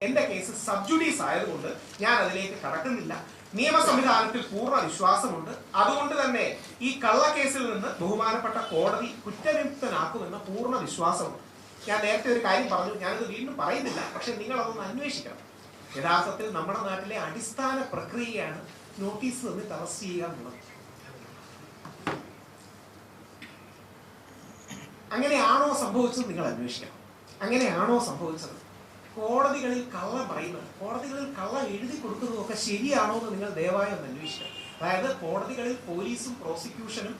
എന്റെ case sub judice ആയതുകൊണ്ട് ഞാൻ അതിലേക്ക് കടക്കുന്നില്ല. നിയമ സംവിധാനത്തിൽ പൂർണ്ണ വിശ്വാസമുണ്ട്. അതുകൊണ്ട് തന്നെ ഈ കള്ളക്കേസിൽ നിന്ന് ബഹുമാനപ്പെട്ട കോടതി കുറ്റവിമുക്തനാക്കുമെന്ന പൂർണ്ണ വിശ്വാസമുണ്ട്. ഞാൻ നേരത്തെ ഒരു കാര്യം പറഞ്ഞു, ഞാനത് വീണ്ടും പറയുന്നില്ല, പക്ഷെ നിങ്ങൾ അതൊന്ന് അന്വേഷിക്കണം. യഥാർത്ഥത്തിൽ നമ്മുടെ നാട്ടിലെ അടിസ്ഥാന പ്രക്രിയയാണ് നോട്ടീസ് തന്നിട്ട് അറസ്റ്റ് ചെയ്യുക എന്നുള്ളത്. അങ്ങനെയാണോ സംഭവിച്ചത് നിങ്ങൾ അന്വേഷിക്കണം. അങ്ങനെയാണോ സംഭവിച്ചത്? കോടതികളിൽ കള്ളം പറയുന്നത്, കോടതികളിൽ കള്ളം എഴുതി കൊടുക്കുന്നതൊക്കെ ശരിയാണോ എന്ന് നിങ്ങൾ ദയവായി ഒന്ന് അന്വേഷിക്കണം. അതായത് കോടതികളിൽ പോലീസും പ്രോസിക്യൂഷനും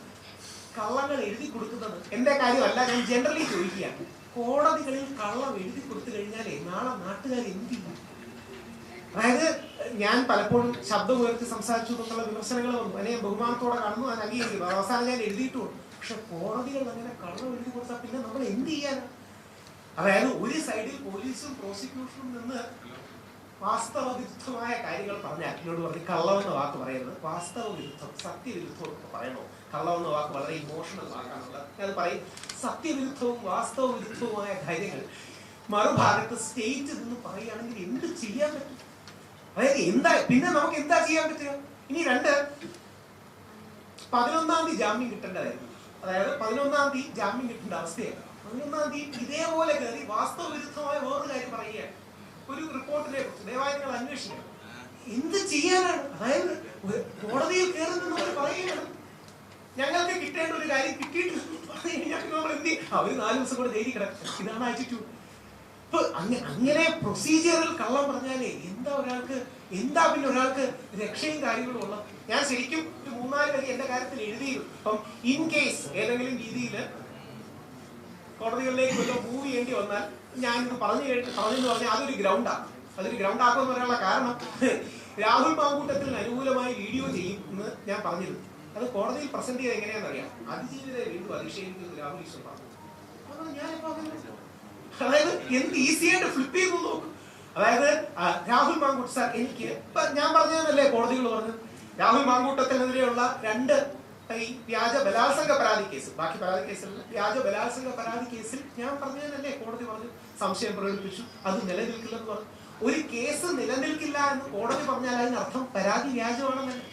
കള്ളങ്ങൾ എഴുതി കൊടുക്കുന്നത് എന്റെ കാര്യമല്ല, ഞാൻ ജനറലി ചോദിക്കുകയാണ്. കോടതികളിൽ കള്ളം എഴുതി കൊടുത്തു കഴിഞ്ഞാലേ നാളെ നാട്ടുകാർ എന്ത് ചെയ്യും? അതായത് ഞാൻ പലപ്പോഴും ശബ്ദം ഉയർത്തി സംസാരിച്ചു എന്നുള്ള വിമർശനങ്ങൾ വന്നു. അതിനെ ബഹുമാനത്തോടെ കാണുന്നു, ഞാൻ അംഗീകരിക്കുന്നു. അവസാനം ഞാൻ എഴുതിയിട്ടുള്ളൂ. പക്ഷെ കോടതികൾ അങ്ങനെ കള്ളം എഴുതി കൊടുത്താൽ പിന്നെ നമ്മൾ എന്ത് ചെയ്യാനാണ്? അതായത് ഒരു സൈഡിൽ പോലീസും പ്രോസിക്യൂഷനും നിന്ന് വാസ്തവവിരുദ്ധമായ കാര്യങ്ങൾ പറഞ്ഞാൽ, എന്നോട് പറഞ്ഞ് കള്ളമെന്ന വാക്ക് പറയരുത്, വാസ്തവവിരുദ്ധം സത്യവിരുദ്ധവും ഒക്കെ പറയണോ? കള്ളമെന്ന വാക്ക് വളരെ ഇമോഷണൽ വാക്കാണുള്ളത്. ഞാൻ പറയും സത്യവിരുദ്ധവും വാസ്തവവിരുദ്ധവുമായ കാര്യങ്ങൾ മറുഭാഗത്ത് സ്റ്റേറ്റ് നിന്ന് പറയുകയാണെങ്കിൽ എന്ത് ചെയ്യാൻ പറ്റും? അതായത് എന്താ പിന്നെ നമുക്ക് എന്താ ചെയ്യാൻ പറ്റുക? ഇനി 11-ാം തീയതി ജാമ്യം കിട്ടേണ്ടതായിരുന്നു. അതായത് 11-ാം തീയതി ജാമ്യം കിട്ടേണ്ട അവസ്ഥയാണ്. 11-ാം തീയതി ഇതേപോലെ കയറി വാസ്തവവിരുദ്ധമായ വേറൊരു കാര്യം പറയുകയാണ്. ഒരു റിപ്പോർട്ടിനെ കുറിച്ച് ദയവായി നിങ്ങൾ അന്വേഷിക്കണം. എന്ത് ചെയ്യാനാണ്? അതായത് കോടതിയിൽ കയറുന്നവർ പറയുകയാണ് ഞങ്ങൾക്ക് കിട്ടേണ്ട ഒരു കാര്യം കിട്ടിയിട്ട് നമ്മൾ എന്ത് ചെയ്യും? അവർ 4 ദിവസം കൂടെ ജയിലിൽ കിടക്കും. ഇതാണ് ആറ്റിറ്റ്യൂഡ്. ഇപ്പൊ അങ്ങനെ പ്രൊസീജിയറിൽ കള്ളം പറഞ്ഞാലേ എന്താ പിന്നെ ഒരാൾക്ക് രക്ഷയും കാര്യങ്ങളും ഉള്ളത്? ഞാൻ ശരിക്കും ഒരു 3-4 വരി എന്റെ കാര്യത്തിൽ എഴുതിയിരുന്നു. ഇപ്പം ഇൻ കേസ് ഏതെങ്കിലും രീതിയിൽ കോടതികളിലേക്ക് വല്ല മൂവ് ചെയ്യേണ്ടി വന്നാൽ ഞാനിത് പറഞ്ഞെന്ന് പറഞ്ഞാൽ അതൊരു ഗ്രൗണ്ടാക്കും. അതൊരു ഗ്രൗണ്ടാക്കുമെന്ന് പറയാനുള്ള കാരണം രാഹുൽ മാങ്കൂട്ടത്തിന് അനുകൂലമായി വീഡിയോ ചെയ്യും എന്ന് ഞാൻ പറഞ്ഞിരുന്നു. അത് കോടതിയിൽ പ്രസന്റ് ചെയ്ത് എങ്ങനെയാണെന്ന് അറിയാം. അതിജീവിതരെ വീണ്ടും അധിക്ഷേപിക്കുന്നത് രാഹുൽ ഈശ്വർ പറഞ്ഞു. ഞാനിപ്പോ അതായത് എന്ത് ഈസിയായിട്ട് ഫ്ലിപ്പ് ചെയ്തു നോക്കും. അതായത് രാഹുൽ മാങ്കൂട്ട് സാർ, എനിക്ക് ഞാൻ പറഞ്ഞതല്ലേ കോടതികൾ പറഞ്ഞു, രാഹുൽ മാങ്കൂട്ടത്തിനെതിരെയുള്ള 2 ഈ വ്യാജ ബലാത്സംഗ പരാതി കേസ്, ബാക്കി പരാതി കേസിൽ വ്യാജ ബലാത്സംഗ പരാതി കേസിൽ ഞാൻ പറഞ്ഞതല്ലേ കോടതി പറഞ്ഞു, സംശയം പ്രകടിപ്പിച്ചു, അത് നിലനിൽക്കില്ലെന്ന് പറഞ്ഞു. ഒരു കേസ് നിലനിൽക്കില്ല എന്ന് കോടതി പറഞ്ഞാൽ അതിനർത്ഥം പരാതി വ്യാജമാണെന്നല്ലേ.